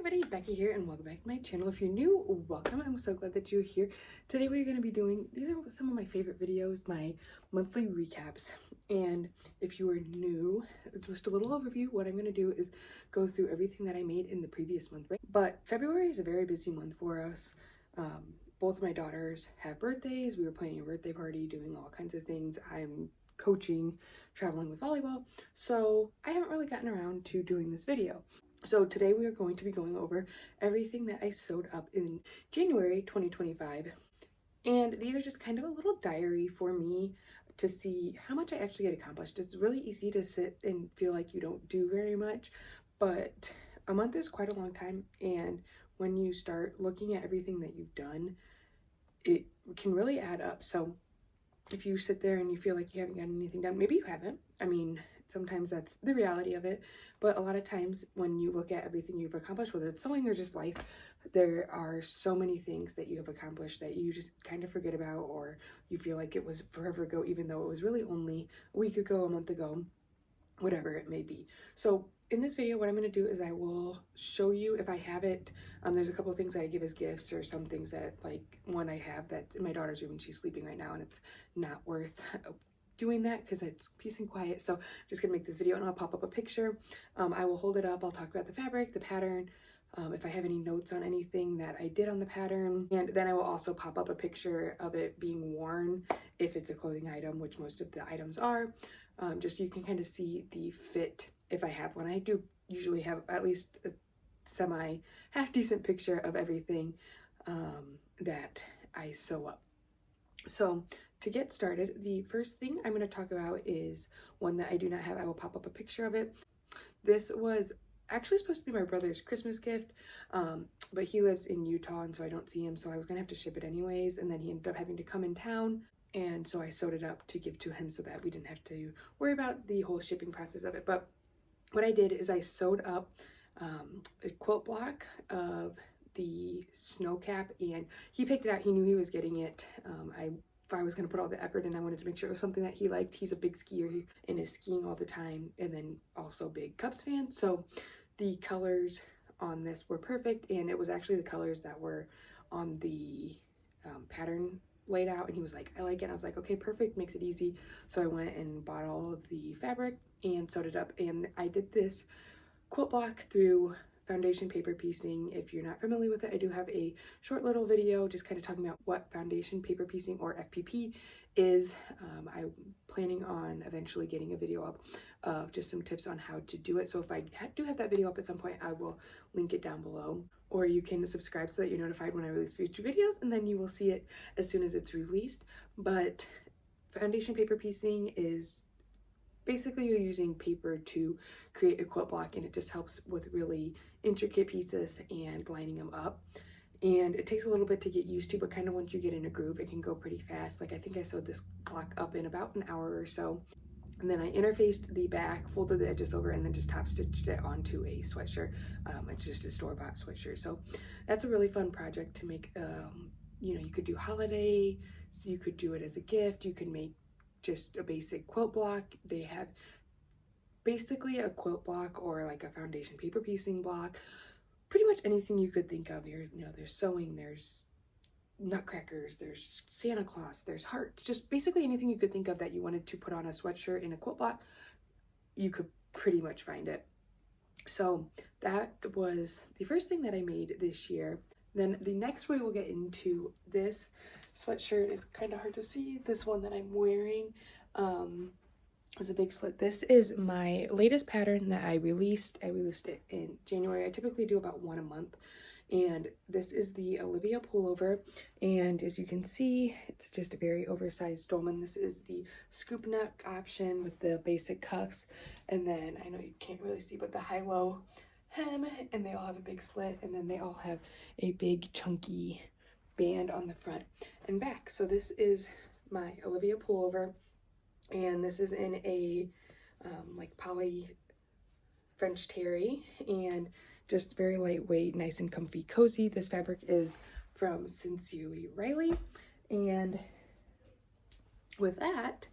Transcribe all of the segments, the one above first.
everybody, Becky here and welcome back to my channel. If you're new, welcome. I'm so glad that you're here. Today we're going to be doing, these are some of my favorite videos, my monthly recaps. And if you are new, just a little overview, what I'm going to do is go through everything that I made in the previous month, right? But February is a very busy month for us. Both of my daughters have birthdays. We were planning a birthday party, doing all kinds of things. I'm coaching, traveling with volleyball. So I haven't really gotten around to doing this video. So today we are going to be going over everything that I sewed up in January 2025. And these are just kind of a little diary for me to see how much I actually get accomplished. It's really easy to sit and feel like you don't do very much, but a month is quite a long time. And when you start looking at everything that you've done, it can really add up. So if you sit there and you feel like you haven't gotten anything done, maybe you haven't. I mean, sometimes that's the reality of it, but a lot of times when you look at everything you've accomplished, whether it's sewing or just life, there are so many things that you have accomplished that you just kind of forget about, or you feel like it was forever ago, even though it was really only a week ago, a month ago, whatever it may be. So in this video, what I'm going to do is I will show you if I have it. There's a couple of things I give as gifts, or some things that, like, one I have that's in my daughter's room and she's sleeping right now, and it's not worth doing that because it's peace and quiet. So I'm just gonna make this video and I'll pop up a picture. I will hold it up. I'll talk about the fabric, the pattern, if I have any notes on anything that I did on the pattern, and then I will also pop up a picture of it being worn if it's a clothing item, which most of the items are, just so you can kind of see the fit if I have one. I do usually have at least a semi half decent picture of everything that I sew up. So to get started, the first thing I'm going to talk about is one that I do not have. I will pop up a picture of it. This was actually supposed to be my brother's Christmas gift, but he lives in Utah, and so I don't see him, so I was going to have to ship it anyways, and then he ended up having to come in town, and so I sewed it up to give to him so that we didn't have to worry about the whole shipping process of it. But what I did is I sewed up a quilt block of the snow cap, and he picked it out. He knew he was getting it. If I was going to put all the effort in, I wanted to make sure it was something that he liked. He's a big skier and is skiing all the time, and then also big Cubs fan. So the colors on this were perfect, and it was actually the colors that were on the pattern laid out, and he was like, I like it. And I was like, okay, perfect, makes it easy. So I went and bought all of the fabric and sewed it up, and I did this quilt block through foundation paper piecing. If you're not familiar with it, I do have a short little video just kind of talking about what foundation paper piecing, or FPP, is. I'm planning on eventually getting a video up of just some tips on how to do it. So if I do have that video up at some point, I will link it down below, or you can subscribe so that you're notified when I release future videos, and then you will see it as soon as it's released. But foundation paper piecing is basically you're using paper to create a quilt block, and it just helps with really intricate pieces and lining them up. And it takes a little bit to get used to, but kind of once you get in a groove, it can go pretty fast. Like, I think I sewed this block up in about an hour or so. And then I interfaced the back, folded the edges over, and then just top stitched it onto a sweatshirt. It's just a store-bought sweatshirt. So that's a really fun project to make. You know, you could do holiday, so you could do it as a gift, you can make just a basic quilt block. They have basically a quilt block, or like a foundation paper piecing block, pretty much anything you could think of. You know, there's sewing, there's nutcrackers, there's Santa Claus, there's hearts, just basically anything you could think of that you wanted to put on a sweatshirt in a quilt block, you could pretty much find it. So that was the first thing that I made this year. Then the next way we'll get into this sweatshirt is kind of hard to see. This one that I'm wearing is a big slit. This is my latest pattern that I released. I released it in January. I typically do about one a month. And this is the Olivia pullover. And as you can see, it's just a very oversized dolman. This is the scoop neck option with the basic cuffs. And then, I know you can't really see, but the high-low hem, and they all have a big slit, and then they all have a big chunky band on the front and back. So this is my Olivia pullover, and this is in a like poly French terry, and just very lightweight, nice and comfy, cozy. This fabric is from Sincerely Riley, and with that,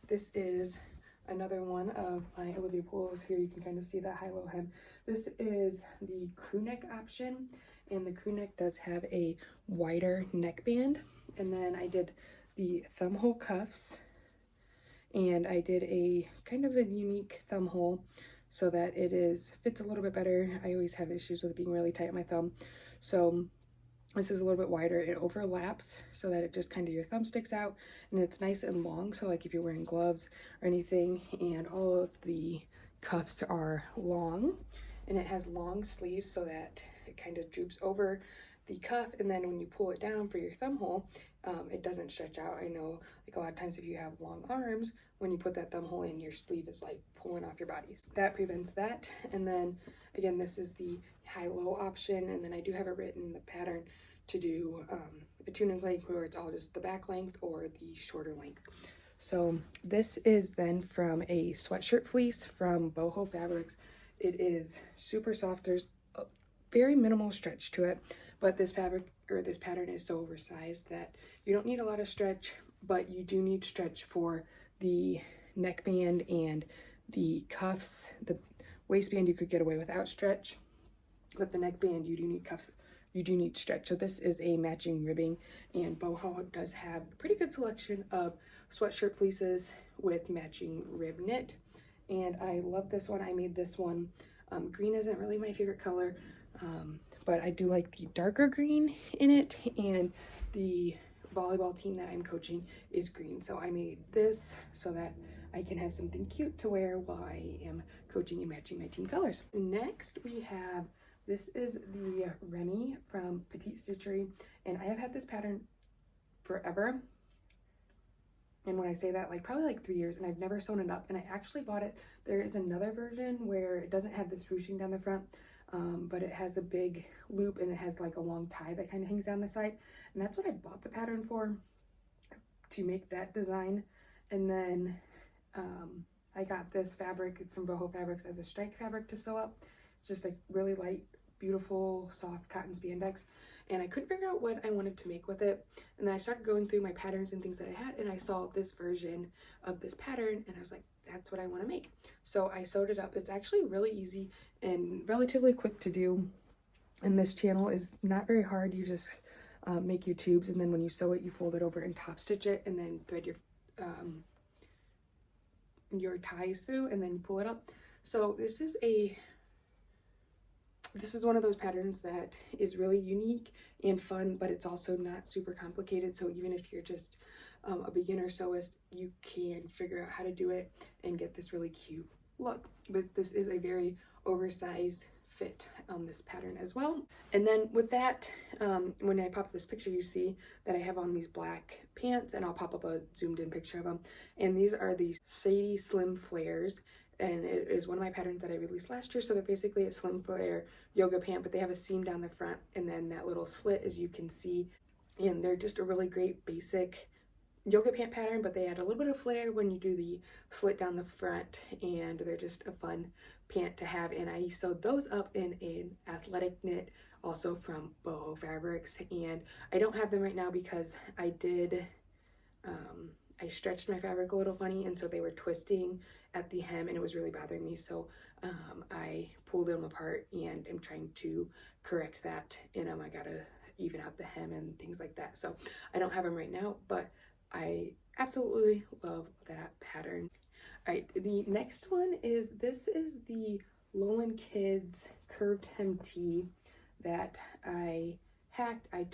this is another one of my Olivia pullovers. Here you can kind of see that high-low hem. This is the crew neck option, and the crew neck does have a wider neckband. And then I did the thumb hole cuffs, and I did a kind of a unique thumb hole so that it fits a little bit better. I always have issues with it being really tight on my thumb, so this is a little bit wider. It overlaps so that it just kind of, your thumb sticks out, and it's nice and long, so like if you're wearing gloves or anything. And all of the cuffs are long, and it has long sleeves so that it kind of droops over the cuff, and then when you pull it down for your thumb hole, it doesn't stretch out. I know like a lot of times if you have long arms, when you put that thumb hole in, your sleeve is like pulling off your body. That prevents that. And then again, this is the high-low option, and then I do have it written in the pattern to do a tunic length where it's all just the back length or the shorter length. So this is then from a sweatshirt fleece from Boho Fabrics. It is super soft. There's a very minimal stretch to it, but this fabric or this pattern is so oversized that you don't need a lot of stretch, but you do need stretch for the neckband and the cuffs. The waistband you could get away without stretch, but the neckband you do need cuffs, you do need stretch. So this is a matching ribbing, and Boho does have a pretty good selection of sweatshirt fleeces with matching rib knit, and I love this one. I made this one. Green isn't really my favorite color, but I do like the darker green in it, and the volleyball team that I'm coaching is green, so I made this so that I can have something cute to wear while I am coaching and matching my team colors. Next we have, this is the Remy from Petite Stitchery, and I have had this pattern forever. And when I say that, like probably like 3 years, and I've never sewn it up. And I actually bought it. There is another version where it doesn't have this ruching down the front, but it has a big loop, and it has like a long tie that kind of hangs down the side. And that's what I bought the pattern for, to make that design. And then I got this fabric. It's from Boho Fabrics as a strike fabric to sew up. It's just a really light, beautiful, soft cotton spandex. And I couldn't figure out what I wanted to make with it. And then I started going through my patterns and things that I had, and I saw this version of this pattern, and I was like, that's what I want to make. So I sewed it up. It's actually really easy and relatively quick to do. And this channel is not very hard. You just make your tubes, and then when you sew it, you fold it over and top stitch it, and then thread your ties through, and then you pull it up. So this is one of those patterns that is really unique and fun, but it's also not super complicated. So even if you're just a beginner sewist, you can figure out how to do it and get this really cute look. But this is a very oversized fit on this pattern as well. And then with that, when I pop this picture, you see that I have on these black pants, and I'll pop up a zoomed in picture of them. And these are these Sadie Slim Flares, and it is one of my patterns that I released last year. So they're basically a slim flare yoga pant, but they have a seam down the front and then that little slit, as you can see. And they're just a really great basic yoga pant pattern, but they add a little bit of flare when you do the slit down the front, and they're just a fun pant to have. And I sewed those up in an athletic knit, also from Boho Fabrics, and I don't have them right now because I did I stretched my fabric a little funny, and so they were twisting at the hem, and it was really bothering me. So I pulled them apart, and I'm trying to correct that in them. I gotta even out the hem and things like that. So I don't have them right now, but I absolutely love that pattern. All right, the next one is, this is the Lowland Kids curved hem tee that I hacked. I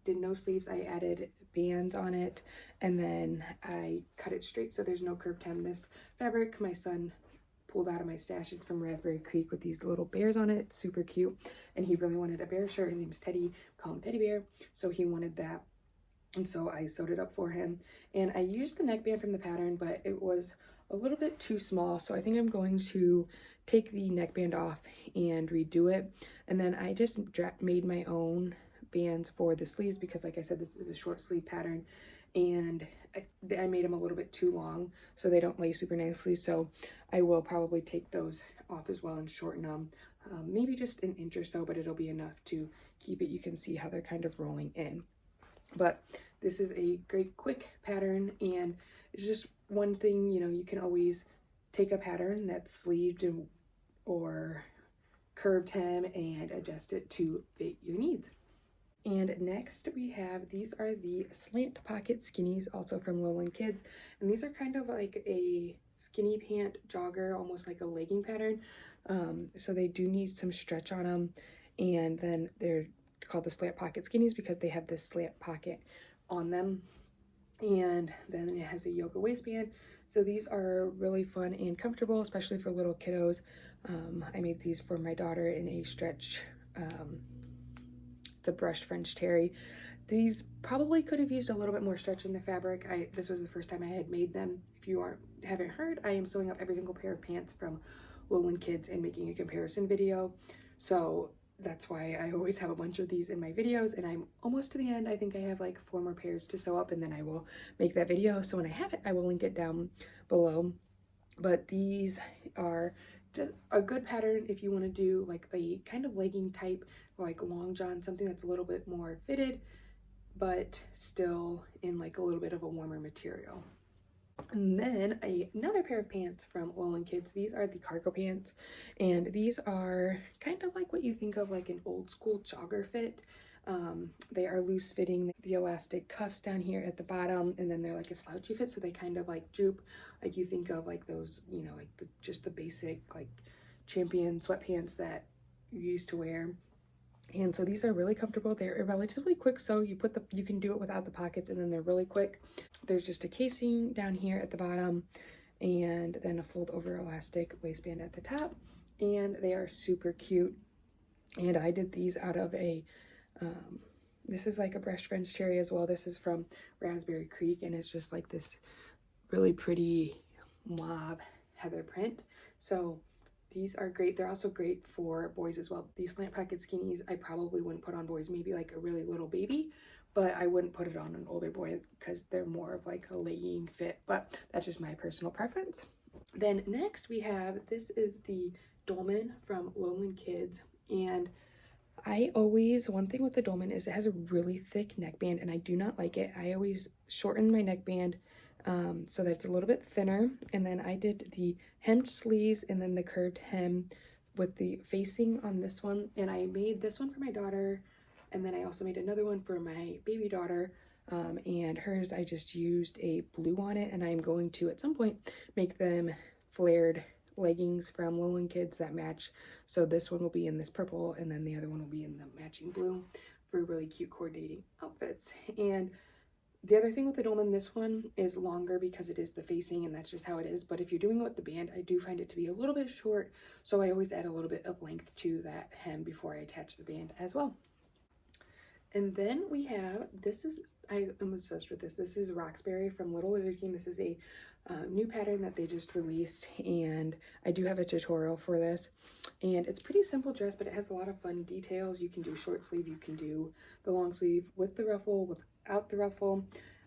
did no sleeves. I added bands on it, and then I cut it straight so there's no curved hem. This fabric my son pulled out of my stash. It's from Raspberry Creek with these little bears on it. It's super cute, and he really wanted a bear shirt. His name's Teddy. We call him Teddy Bear, so he wanted that, and so I sewed it up for him. And I used the neckband from the pattern, but it was a little bit too small, so I think I'm going to take the neckband off and redo it. And then I just made my own bands for the sleeves because, like I said, this is a short sleeve pattern, and I made them a little bit too long so they don't lay super nicely. So I will probably take those off as well and shorten them, maybe just an inch or so, but it'll be enough to keep it. You can see how they're kind of rolling in. But this is a great quick pattern, and it's just one thing, you know, you can always take a pattern that's sleeved or curved hem and adjust it to fit your needs. And next we have, these are the slant pocket skinnies, also from Lowland Kids, and these are kind of like a skinny pant jogger, almost like a legging pattern. So they do need some stretch on them, and then they're called the slant pocket skinnies because they have this slant pocket on them, and then it has a yoga waistband. So these are really fun and comfortable, especially for little kiddos. I made these for my daughter in a stretch, it's a brushed French terry. These probably could have used a little bit more stretch in the fabric. This was the first time I had made them. If you haven't heard, I am sewing up every single pair of pants from Lowland Kids and making a comparison video. So that's why I always have a bunch of these in my videos, and I'm almost to the end. I think I have like 4 more pairs to sew up, and then I will make that video. So when I have it, I will link it down below. But these are just a good pattern if you want to do like a kind of legging type, like long john, something that's a little bit more fitted, but still in like a little bit of a warmer material. And then another pair of pants from Lowland Kids. These are the cargo pants, and these are kind of like what you think of like an old school jogger fit. They are loose fitting, the elastic cuffs down here at the bottom, and then they're like a slouchy fit, so they kind of like droop, like you think of like those, you know, like just the basic like Champion sweatpants that you used to wear. And so these are really comfortable. They're relatively quick, so you can do it without the pockets, and then they're really quick. There's just a casing down here at the bottom, and then a fold over elastic waistband at the top, and they are super cute. And I did these out of a this is like a brushed French terry as well. This is from Raspberry Creek, and it's just like this really pretty mauve heather print. So these are great. They're also great for boys as well. These slant pocket skinnies I probably wouldn't put on boys, maybe like a really little baby, but I wouldn't put it on an older boy because they're more of like a legging fit, but that's just my personal preference. Then next we have, this is the dolman from Lowland Kids, and one thing with the dolman is it has a really thick neckband, and I do not like it. I always shorten my neckband so that it's a little bit thinner, and then I did the hemmed sleeves and then the curved hem with the facing on this one, and I made this one for my daughter, and then I also made another one for my baby daughter, and hers I just used a blue on it, and I'm going to at some point make them flared leggings from Lowland Kids that match. So this one will be in this purple, and then the other one will be in the matching blue for really cute coordinating outfits. And the other thing with the dolman, this one is longer because it is the facing, and that's just how it is. But if you're doing it with the band, I do find it to be a little bit short, so I always add a little bit of length to that hem before I attach the band as well. And then we have, I am obsessed with this. This is Roxbury from Little Lizard King. This is a new pattern that they just released, and I do have a tutorial for this. And it's pretty simple dress, but it has a lot of fun details. You can do short sleeve, you can do the long sleeve with the ruffle, without the ruffle,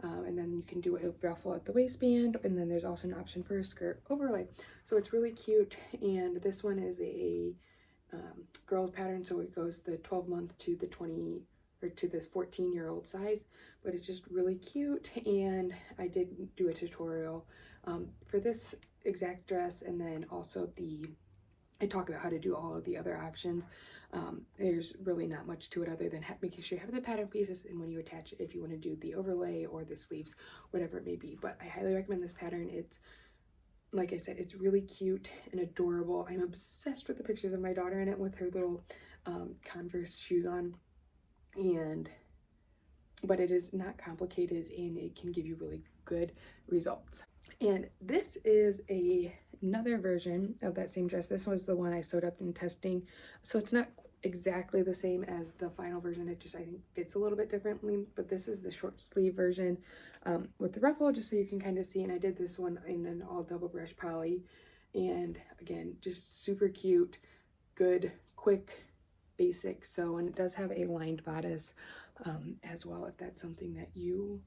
and then you can do a ruffle at the waistband, and then there's also an option for a skirt overlay. So it's really cute, and this one is a girls pattern, so it goes the 12-month to the 20 or to this 14-year-old size, but it's just really cute. And I did do a tutorial for this exact dress, and then also I talk about how to do all of the other options. There's really not much to it other than making sure you have the pattern pieces, and when you attach it, if you want to do the overlay or the sleeves, whatever it may be. But I highly recommend this pattern. It's, like I said, it's really cute and adorable. I'm obsessed with the pictures of my daughter in it with her little Converse shoes on. But it is not complicated, and it can give you really good results. And this is another version of that same dress. This was the one I sewed up in testing, so it's not exactly the same as the final version. It just, I think, fits a little bit differently. But this is the short sleeve version with the ruffle, just so you can kind of see. And I did this one in an all double brush poly, and again, just super cute, good, quick, basic sew. And it does have a lined bodice as well, if that's something that you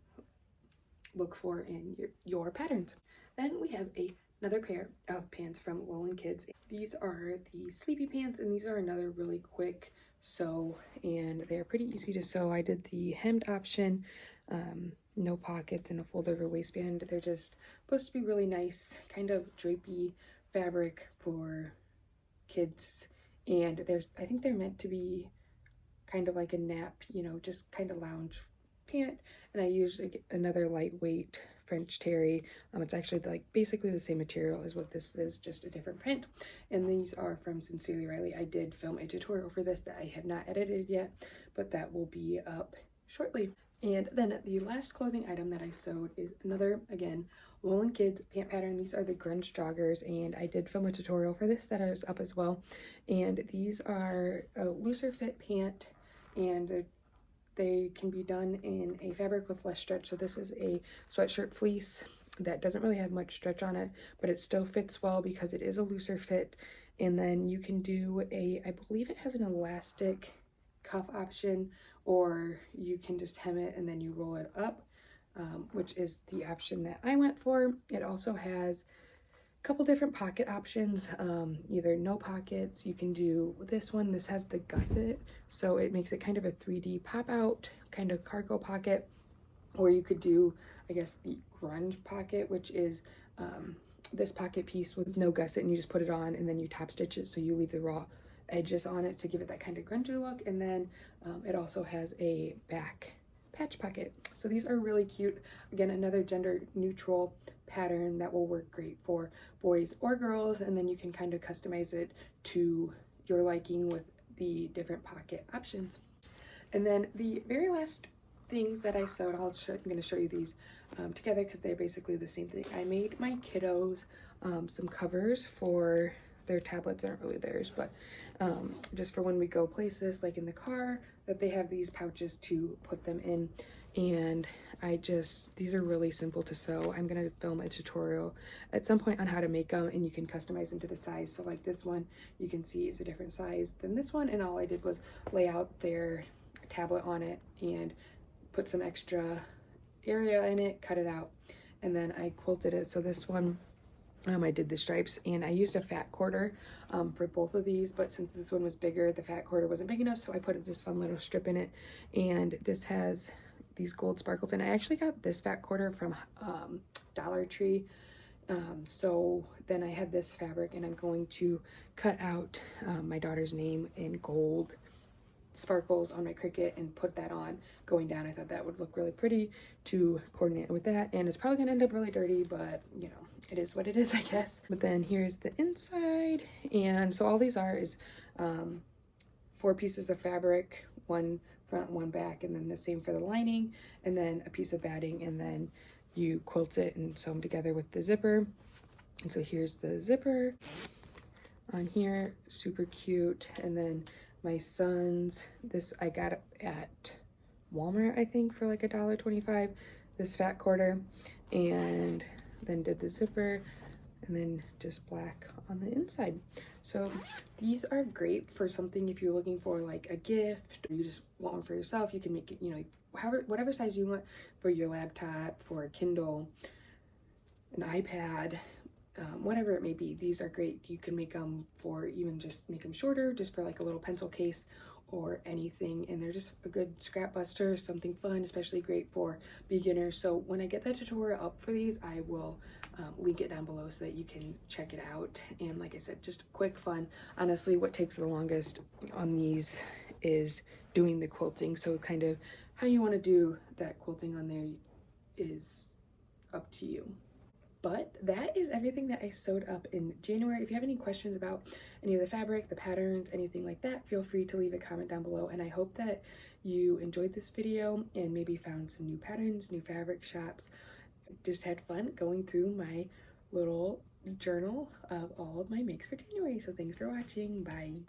look for in your patterns. Then we have another pair of pants from Lowland Kids. These are the sleepy pants, and these are another really quick sew, and they're pretty easy to sew. I did the hemmed option no pockets and a fold-over waistband. They're just supposed to be really nice, kind of drapey fabric for kids, and I think they're meant to be kind of like a nap, you know, just kind of lounge pant. And I used another lightweight French terry. It's actually like basically the same material as what this is, just a different print. And these are from Sincerely Riley. I did film a tutorial for this that I have not edited yet, but that will be up shortly. And then the last clothing item that I sewed is another, again, Lowland Kids pant pattern. These are the grunge joggers, and I did film a tutorial for this that is up as well. And these are a looser fit pant, and they can be done in a fabric with less stretch. So this is a sweatshirt fleece that doesn't really have much stretch on it, but it still fits well because it is a looser fit. And then you can do I believe it has an elastic cuff option, or you can just hem it and then you roll it up, which is the option that I went for. It also has a couple different pocket options, either no pockets. You can do this one. This has the gusset, so it makes it kind of a 3D pop out kind of cargo pocket. Or you could do, I guess, the grunge pocket, which is this pocket piece with no gusset, and you just put it on and then you top stitch it, so you leave the raw edges on it to give it that kind of grungy look. And then it also has a back patch pocket. So these are really cute. Again, another gender neutral pattern that will work great for boys or girls, and then you can kind of customize it to your liking with the different pocket options. And then the very last things that I sewed, I'm going to show you these together because they're basically the same thing. I made my kiddos some covers for their tablets. Aren't really theirs, but just for when we go places like in the car, that they have these pouches to put them in. And these are really simple to sew. I'm gonna film a tutorial at some point on how to make them, and you can customize them to the size. So like this one, you can see it's a different size than this one, and all I did was lay out their tablet on it and put some extra area in it, cut it out, and then I quilted it. So this one, I did the stripes, and I used a fat quarter for both of these, but since this one was bigger, the fat quarter wasn't big enough, so I put this fun little strip in it. And this has these gold sparkles, and I actually got this fat quarter from Dollar Tree. So then I had this fabric, and I'm going to cut out my daughter's name in gold sparkles on my Cricut and put that on going down. I thought that would look really pretty to coordinate with that, and it's probably gonna end up really dirty, but you know, it is what it is, I guess. But then here's the inside, and so all these is 4 pieces of fabric, 1 front, 1 back, and then the same for the lining, and then a piece of batting, and then you quilt it and sew them together with the zipper. And so here's the zipper on here, super cute. And then my son's, this I got at Walmart, I think, for like $1.25, this fat quarter, and then did the zipper, and then just black on the inside. So these are great for something if you're looking for like a gift, or you just want one for yourself. You can make it, you know, whatever size you want for your laptop, for a Kindle, an iPad, whatever it may be. These are great. You can make them for, even just make them shorter, just for like a little pencil case or anything, and they're just a good scrap buster, something fun, especially great for beginners. So when I get that tutorial up for these, I will link it down below so that you can check it out. And like I said, just quick fun. Honestly, what takes the longest on these is doing the quilting. So kind of how you want to do that quilting on there is up to you. But that is everything that I sewed up in January. If you have any questions about any of the fabric, the patterns, anything like that, feel free to leave a comment down below. And I hope that you enjoyed this video and maybe found some new patterns, new fabric shops. Just had fun going through my little journal of all of my makes for January. So thanks for watching. Bye.